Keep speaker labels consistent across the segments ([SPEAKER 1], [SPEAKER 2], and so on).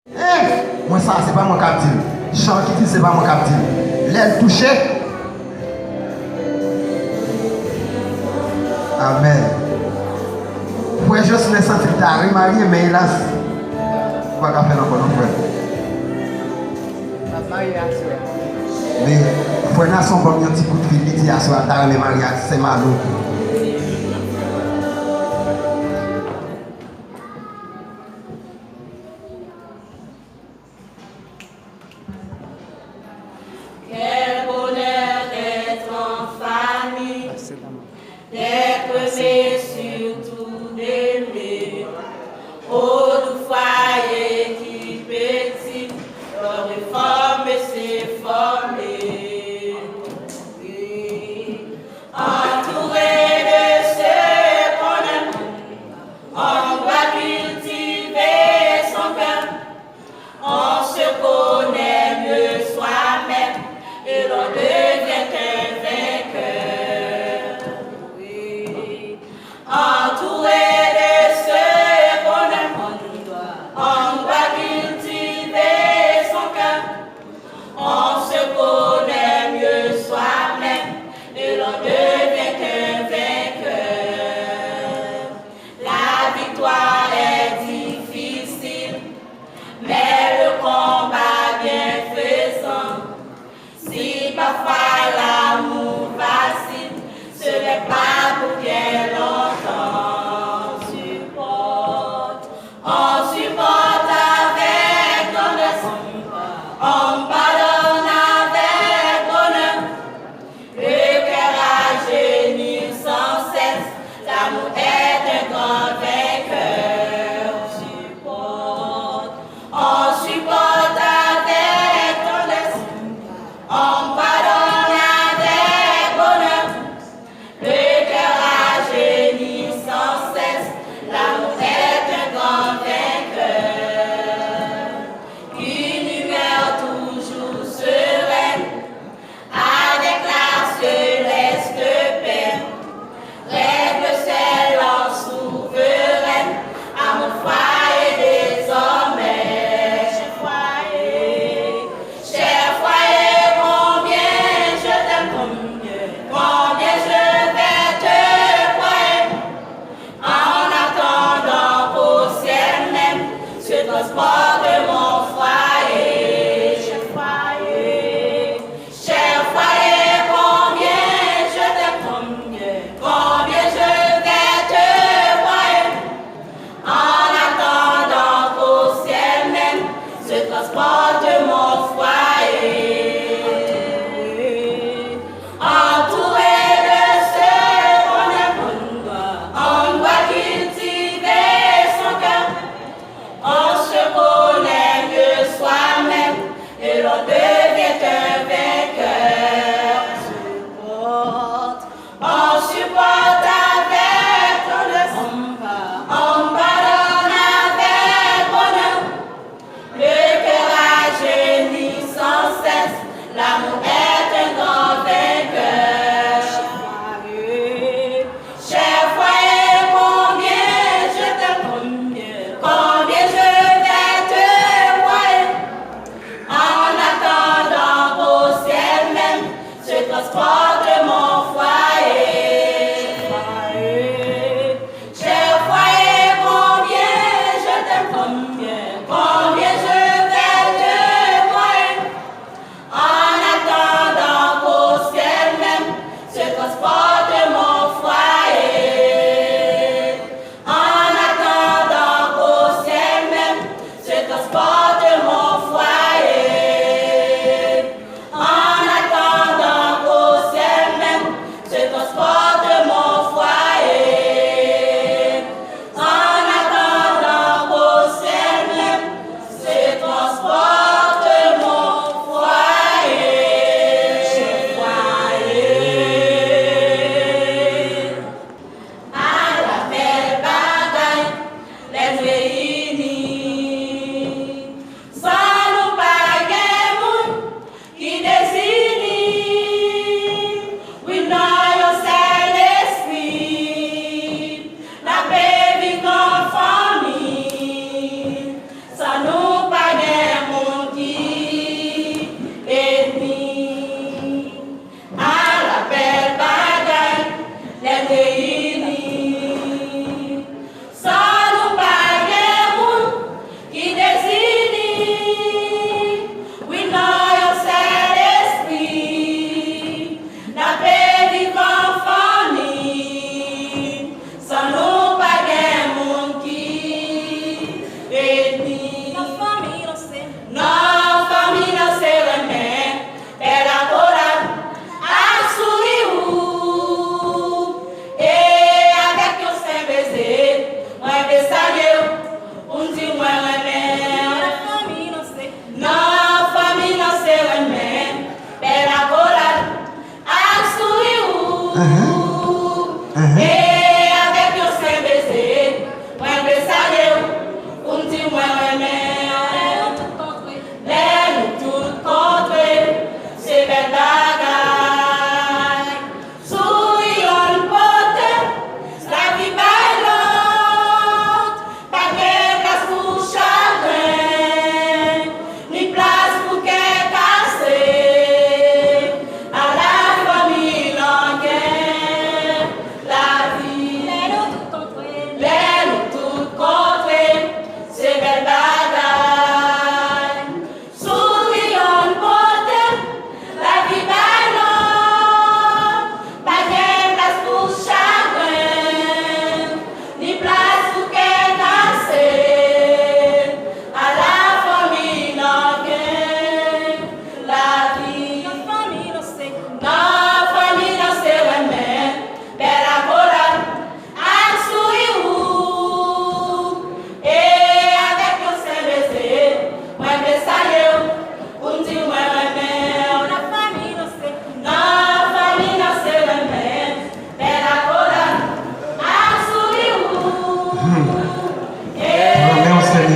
[SPEAKER 1] Moi, ça, c'est pas mon captif. Chant qui dit, c'est pas mon captif. L'aile touchée. Amen. Pour juste les sentir que tu as remarié, mais hélas, quoi qu'à faire encore, non, frère. Mais, frère, n'a son bon petit coup de fil, il dit à soi, tu as remarié, c'est malou.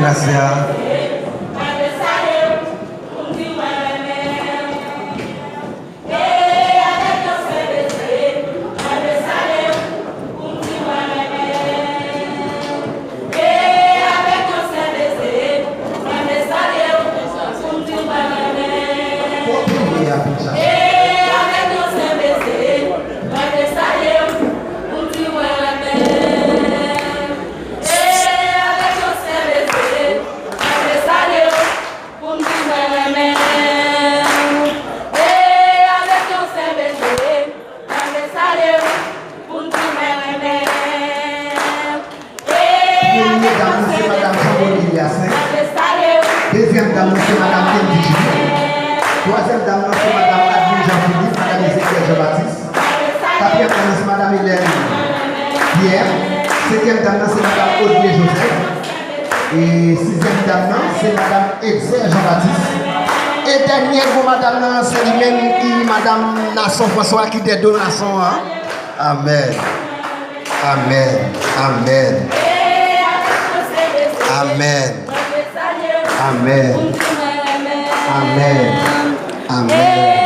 [SPEAKER 1] Gracias. Deuxième dame, c'est Madame Kenji. Troisième dame, c'est Madame Adrien Jean-Philippe, Madame Ezekiel Jean-Baptiste. Quatrième dame, c'est Madame Hélène Pierre. Cinquième dame, c'est Madame Audrey Joseph. Et sixième dame, c'est Madame Edzer Jean-Baptiste. Et dernière pour Madame, c'est lui-même qui, Madame Nasson François, qui des deux Nasson. Amen. Amen. Amen. Amen. Amen. Amen. Amen.